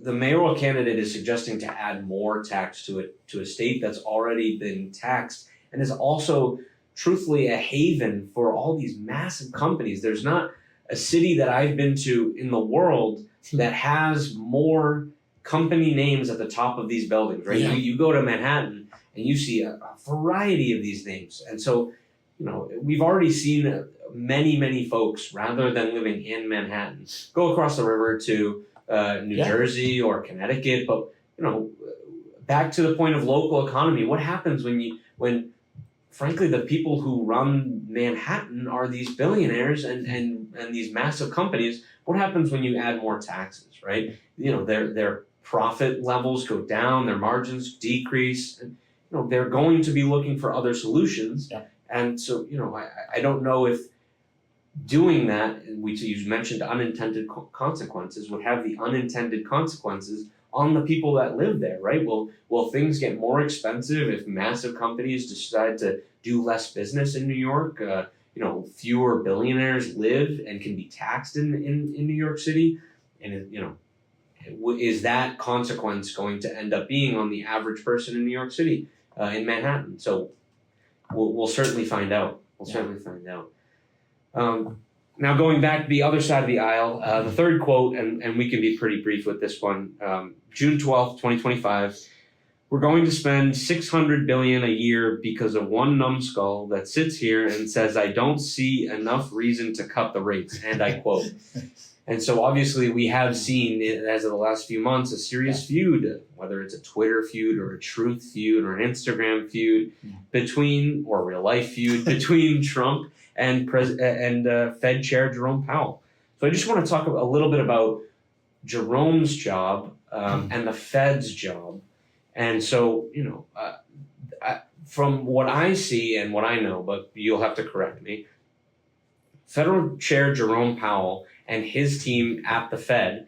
the mayoral candidate is suggesting to add more tax to a state that's already been taxed and is also truthfully a haven for all these massive companies. There's not a city that I've been to in the world that has more company names at the top of these buildings, right? Yeah. You go to Manhattan and you see a variety of these names. And so, we've already seen many folks, rather than living in Manhattan, go across the river to New Jersey or Connecticut. But, back to the point of local economy, what happens when frankly, the people who run Manhattan are these billionaires and these massive companies? What happens when you add more taxes, right? Their profit levels go down, their margins decrease, and they're going to be looking for other solutions. Yeah. And so, I don't know if doing that, you mentioned unintended consequences, would have the unintended consequences on the people that live there, right? Will things get more expensive if massive companies decide to do less business in New York? Fewer billionaires live and can be taxed in New York City, and is that consequence going to end up being on the average person in New York City, in Manhattan? So we'll certainly find out. Now going back to the other side of the aisle, the third quote, and we can be pretty brief with this one. June 12th, 2025. We're going to spend $600 billion a year because of one numbskull that sits here and says, "I don't see enough reason to cut the rates." And I quote. And so obviously we have seen, as of the last few months, a serious feud, whether it's a Twitter feud or a Truth feud or an Instagram feud or real life feud between Trump and Fed Chair Jerome Powell. So I just want to talk a little bit about Jerome's job and the Fed's job. And so, from what I see and what I know, but you'll have to correct me, Federal Chair Jerome Powell and his team at the Fed,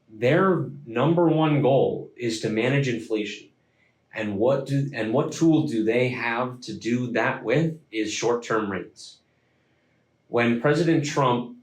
their number one goal is to manage inflation. And what tool do they have to do that with is short-term rates. When President Trump,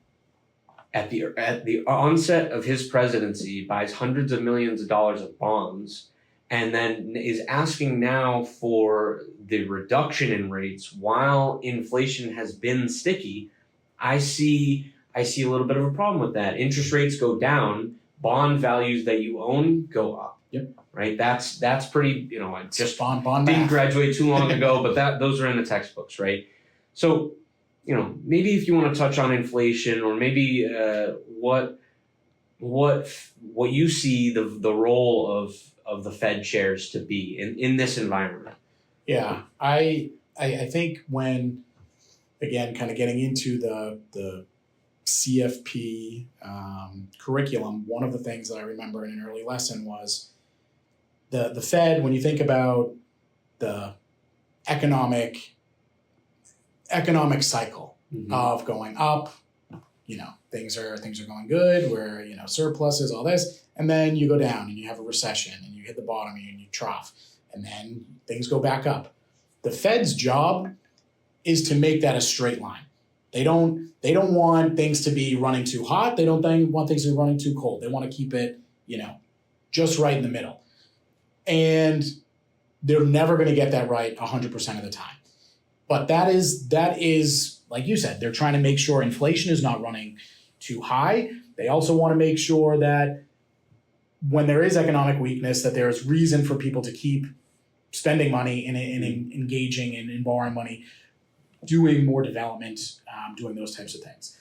at the onset of his presidency, buys hundreds of millions of dollars of bonds, and then is asking now for the reduction in rates while inflation has been sticky, I see a little bit of a problem with that. Interest rates go down, bond values that you own go up. Yep. Right. That's pretty. I just bond didn't math. graduate too long ago, but those are in the textbooks, right? So, maybe if you want to touch on inflation, or maybe what you see the role of the Fed chairs to be in this environment. Yeah, I think when, again, kind of getting into the CFP curriculum, one of the things that I remember in an early lesson was the Fed, when you think about the economic cycle of going up, things are going good, where surpluses, all this, and then you go down and you have a recession and you hit the bottom and you trough, and then things go back up. The Fed's job is to make that a straight line. They don't want things to be running too hot. They don't want things to be running too cold. They want to keep it, just right in the middle. And they're never going to get that right 100% of the time. But that is, like you said, they're trying to make sure inflation is not running too high. They also want to make sure that when there is economic weakness, that there is reason for people to keep spending money and engaging and borrowing money, doing more development, doing those types of things.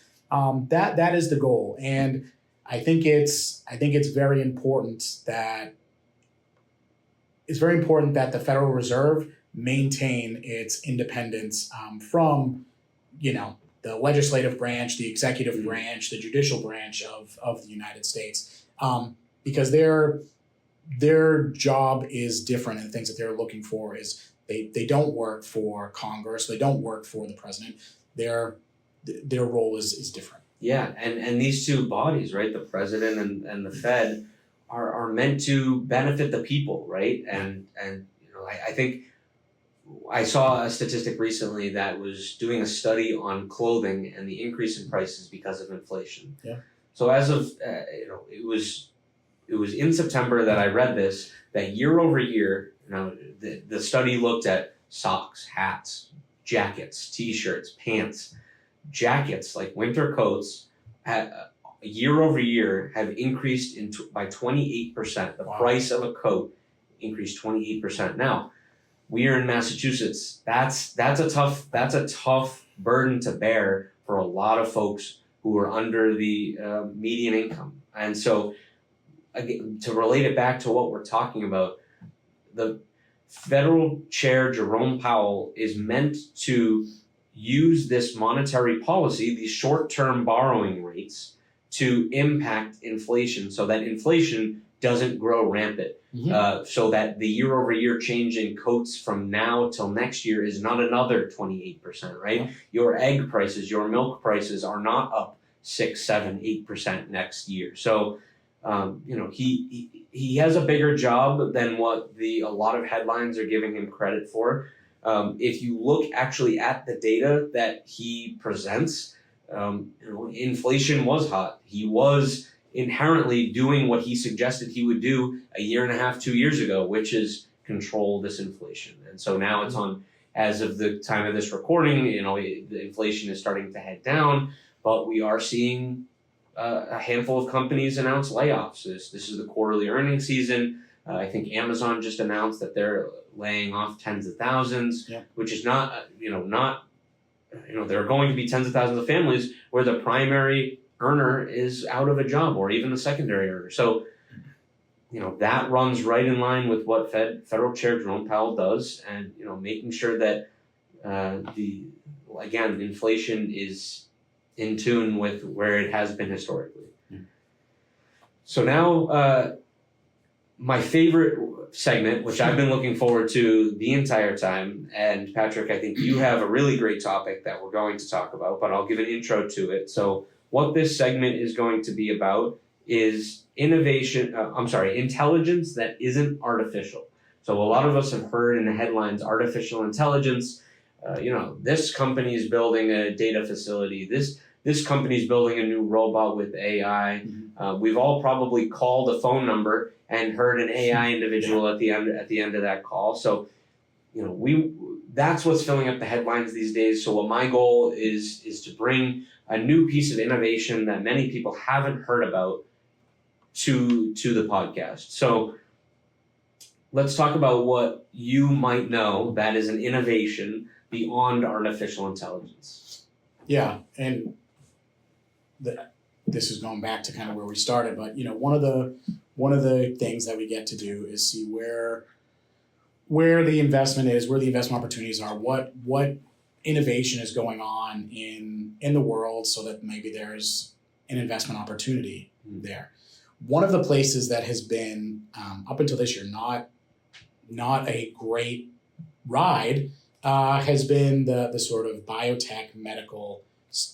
That is the goal. And I think it's very important that the Federal Reserve maintain its independence from, the legislative branch, the executive branch, the judicial branch of the United States, because their job is different, and the things that they're looking for is they don't work for Congress, they don't work for the president. Their role is different. Yeah, and these two bodies, right, the president and the Fed, are meant to benefit the people, right? And I think I saw a statistic recently that was doing a study on clothing and the increase in prices because of inflation. Yeah. So as of it was in September that I read this, that year over year, the study looked at socks, hats, jackets, t-shirts, pants, jackets like winter coats, year over year have increased by 28%. The price of a coat increased 28%. Now, we are in Massachusetts. That's a tough burden to bear for a lot of folks who are under the median income. And so, again, to relate it back to what we're talking about, the federal chair Jerome Powell is meant to use this monetary policy, these short-term borrowing rates, to impact inflation so that inflation doesn't grow rampant. So that the year-over-year change in coats from now till next year is not another 28%, right? Yeah. Your egg prices, your milk prices are not up 6, 7, 8% next year. So, he has a bigger job than what a lot of headlines are giving him credit for. If you look actually at the data that he presents, inflation was hot. He was inherently doing what he suggested he would do a year and a half, 2 years ago, which is control this inflation. And so now it's on, as of the time of this recording, the inflation is starting to head down, but we are seeing a handful of companies announce layoffs. This is the quarterly earnings season. I think Amazon just announced that they're laying off tens of thousands, which is not, there are going to be tens of thousands of families where the primary earner is out of a job, or even the secondary earner. So, that runs right in line with what Federal Chair Jerome Powell does, and making sure that inflation is in tune with where it has been historically. So now, my favorite segment, which I've been looking forward to the entire time, and Patrick, I think you have a really great topic that we're going to talk about, but I'll give an intro to it. So what this segment is going to be about is intelligence that isn't artificial. So a lot of us have heard in the headlines, artificial intelligence, this company is building a data facility, this company is building a new robot with AI. We've all probably called a phone number and heard an AI individual at the end of that call. So, that's what's filling up the headlines these days. So what my goal is to bring a new piece of innovation that many people haven't heard about to the podcast. So let's talk about what you might know that is an innovation beyond artificial intelligence. Yeah, and this is going back to kind of where we started, but one of the things that we get to do is see where the investment is, where the investment opportunities are, what innovation is going on in the world, so that maybe there's an investment opportunity there. One of the places that has been up until this year not a great ride has been the sort of biotech, medical,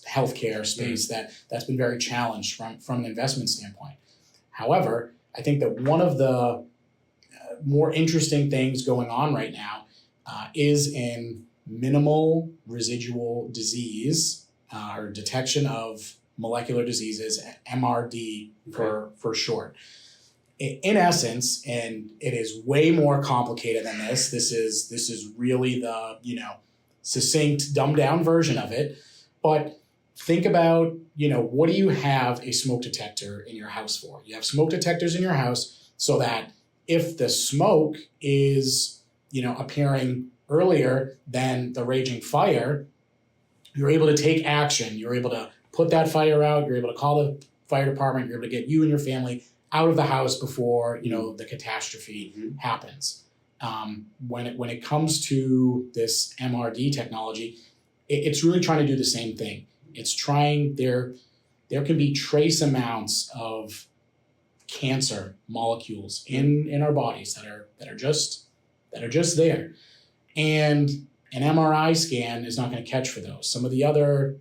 healthcare space that's been very challenged from an investment standpoint. However, I think that one of the more interesting things going on right now is in minimal residual disease or detection of molecular diseases, MRD for short. In essence, and it is way more complicated than this. This is really the succinct, dumbed down version of it. But think about what do you have a smoke detector in your house for? You have smoke detectors in your house so that if the smoke is appearing earlier than the raging fire, you're able to take action. You're able to put that fire out. You're able to call the fire department. You're able to get you and your family out of the house before the catastrophe happens. When it comes to this MRD technology, it's really trying to do the same thing. It's trying there can be trace amounts of cancer molecules in our bodies that are just there, and an MRI scan is not going to catch for those. Some of the other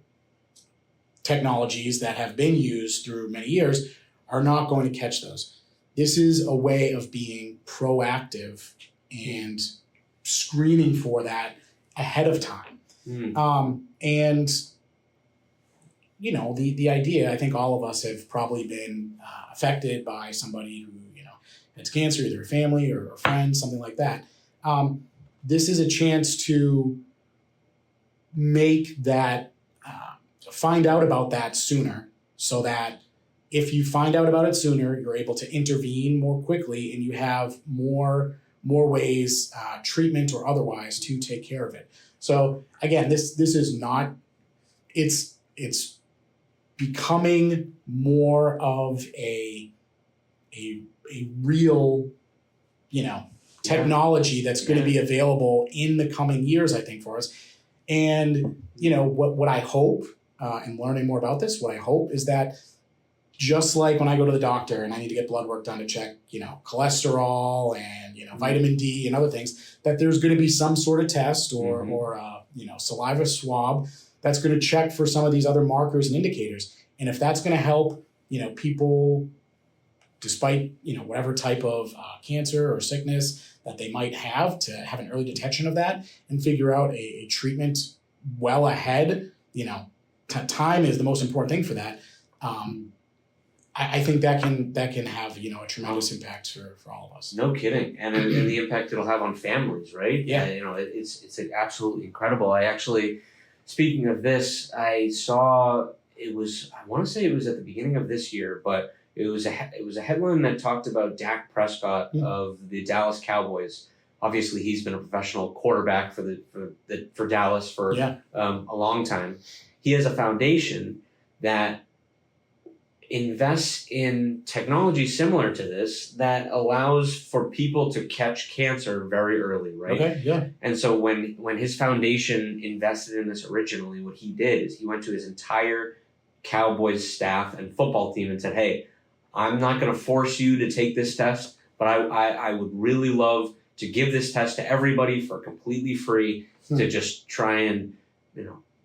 technologies that have been used through many years are not going to catch those. this is a way of being proactive and screening for that ahead of time. And the idea, I think all of us have probably been affected by somebody who, has cancer, either a family or a friend, something like that. This is a chance to make that, find out about that sooner, so that if you find out about it sooner, you're able to intervene more quickly, and you have more ways, treatment or otherwise, to take care of it. So again, this is not, it's becoming more of a real, technology that's going to be available in the coming years, I think, for us. And, what I hope, in learning more about this, what I hope is that, just like when I go to the doctor and I need to get blood work done to check, cholesterol and, vitamin D and other things, that there's going to be some sort of test or saliva swab that's going to check for some of these other markers and indicators. And if that's going to help, people, despite, whatever type of cancer or sickness that they might have, to have an early detection of that and figure out a treatment well ahead, time is the most important thing for that. I think that can have, a tremendous impact for all of us. No kidding. And the impact it'll have on families, right? Yeah. It's absolutely incredible. I actually, speaking of this, I saw, I want to say it was at the beginning of this year, but it was a headline that talked about Dak Prescott of the Dallas Cowboys. Obviously, he's been a professional quarterback for Dallas for a long time. He has a foundation that invests in technology similar to this that allows for people to catch cancer very early, right? Okay, yeah. And so when his foundation invested in this originally, what he did is he went to his entire Cowboys staff and football team and said, hey, I'm not going to force you to take this test, but I would really love to give this test to everybody for completely free to just try and,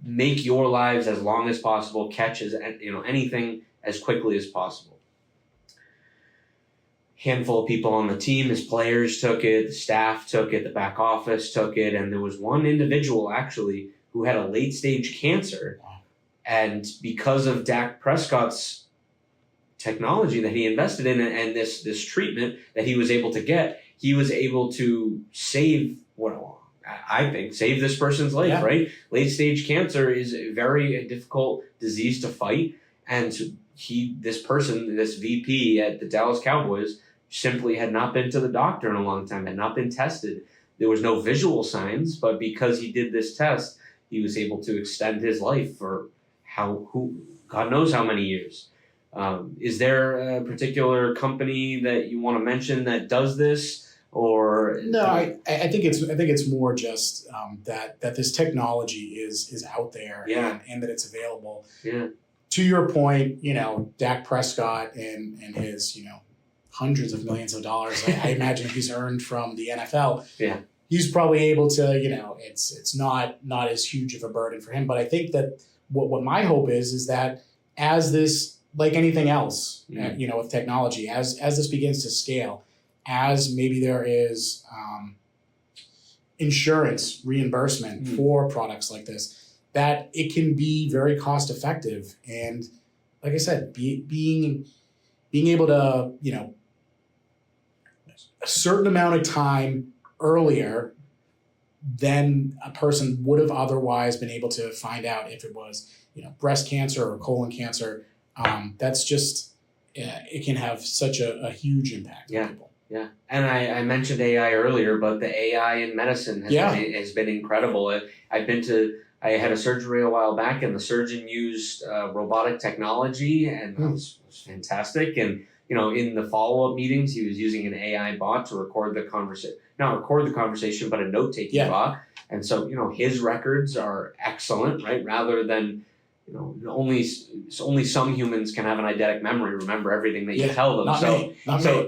make your lives as long as possible, catch anything as quickly as possible. Handful of people on the team, his players took it, the staff took it, the back office took it, and there was one individual actually who had a late stage cancer, and because of Dak Prescott's technology that he invested in and this treatment that he was able to get, he was able to save save this person's life, right? Late stage cancer is a very difficult disease to fight, and this VP at the Dallas Cowboys, simply had not been to the doctor in a long time, had not been tested. There was no visual signs, but because he did this test, he was able to extend his life for God knows how many years. Is there a particular company that you want to mention that does this? Or no, I think it's more just that this technology is out there and that it's available. Yeah. To your point, Dak Prescott and his hundreds of millions of dollars I imagine he's earned from the NFL. Yeah. He's probably able to it's not as huge of a burden for him. But I think that what my hope is that as this, like anything else, with technology, as this begins to scale, as maybe there is insurance reimbursement for products like this, that it can be very cost effective. And like I said, being able to, a certain amount of time earlier than a person would have otherwise been able to find out if it was, breast cancer or colon cancer. That's just, it can have such a huge impact on people. Yeah, and I mentioned AI earlier, but the AI in medicine has been incredible. I had a surgery a while back, and the surgeon used robotic technology, and it was fantastic. And in the follow-up meetings, he was using an AI bot to record the conversation, not record the conversation, but a note-taking bot. And so his records are excellent, right? Rather than only some humans can have an eidetic memory, remember everything that you tell them. Not me.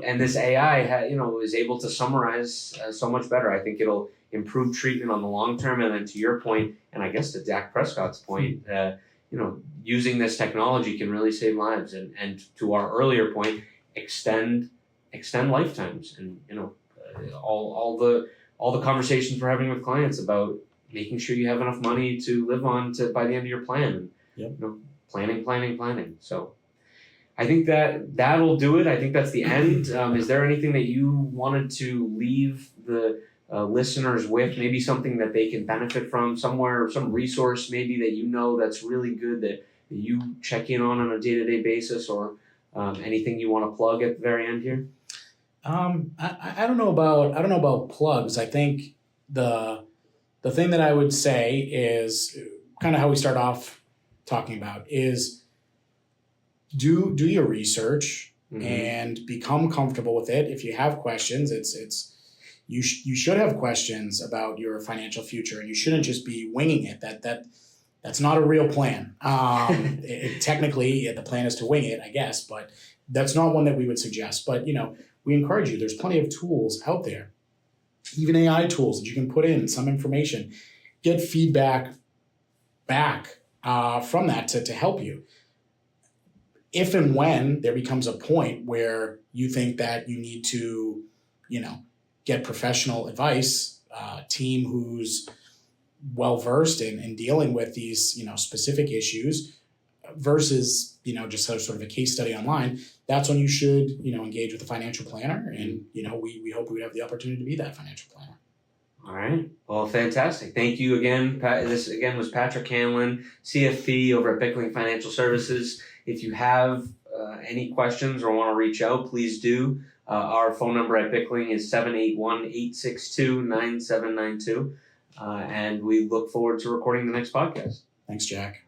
And this AI, is able to summarize so much better. I think it'll improve treatment on the long term. And then to your point, and I guess to Dak Prescott's point, using this technology can really save lives. And to our earlier point, extend extend lifetimes, and all the conversations we're having with clients about making sure you have enough money to live on to by the end of your plan. Yep. Planning. So I think that'll do it. I think that's the end. Is there anything that you wanted to leave the listeners with? Maybe something that they can benefit from somewhere, some resource maybe that that's really good that you check in on a day-to-day basis, or anything you want to plug at the very end here? I don't know about plugs. I think the thing that I would say is kind of how we start off talking about is do your research and become comfortable with it. If you have questions, you should have questions about your financial future, and you shouldn't just be winging it. That's not a real plan. Technically, the plan is to wing it, I guess, but that's not one that we would suggest. But we encourage you. There's plenty of tools out there, even AI tools that you can put in some information, get feedback back from that to help you. If and when there becomes a point where you think that you need to, get professional advice, team who's well-versed in dealing with these, specific issues versus, just sort of a case study online, that's when you should, engage with a financial planner. And, we hope we would have the opportunity to be that financial planner. All right. Well, fantastic. Thank you again. This again was Patrick Hanlon, CFP over at Bickling Financial Services. If you have any questions or want to reach out, please do. Our phone number at Bickling is 781-862-9792. And we look forward to recording the next podcast. Thanks, Jack.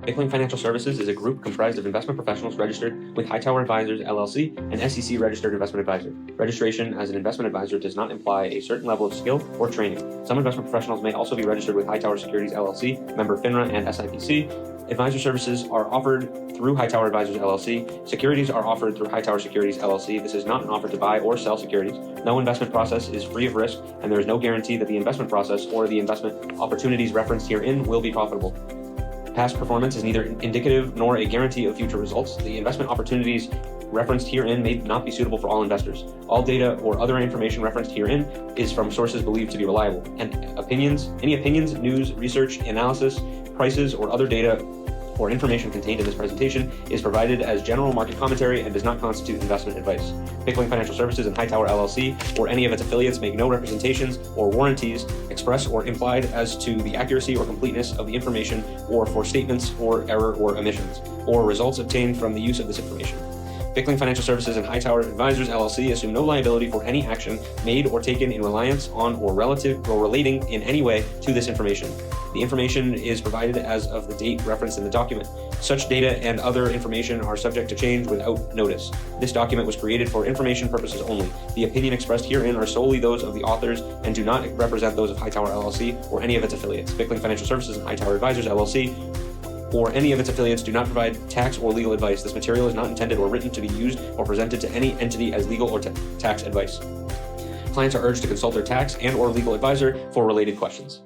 Bickling Financial Services is a group comprised of investment professionals registered with Hightower Advisors, LLC, an SEC registered investment advisor. Registration as an investment advisor does not imply a certain level of skill or training. Some investment professionals may also be registered with Hightower Securities, LLC, member FINRA and SIPC. Advisor services are offered through Hightower Advisors, LLC. Securities are offered through Hightower Securities, LLC. This is not an offer to buy or sell securities. No investment process is free of risk, and there is no guarantee that the investment process or the investment opportunities referenced herein will be profitable. Past performance is neither indicative nor a guarantee of future results. The investment opportunities referenced herein may not be suitable for all investors. All data or other information referenced herein is from sources believed to be reliable, and any opinions, news, research, analysis, prices, or other data or information contained in this presentation is provided as general market commentary and does not constitute investment advice. Bickling Financial Services and Hightower, LLC, or any of its affiliates make no representations or warranties, express or implied, as to the accuracy or completeness of the information, or for statements or error or omissions, or results obtained from the use of this information. Bickling Financial Services and Hightower Advisors, LLC assume no liability for any action made or taken in reliance on or relative or relating in any way to this information. The information is provided as of the date referenced in the document. Such data and other information are subject to change without notice. This document was created for information purposes only. The opinion expressed herein are solely those of the authors and do not represent those of Hightower, LLC, or any of its affiliates. Bickling Financial Services and Hightower Advisors, LLC, or any of its affiliates do not provide tax or legal advice. This material is not intended or written to be used or presented to any entity as legal or tax advice. Clients are urged to consult their tax and or legal advisor for related questions.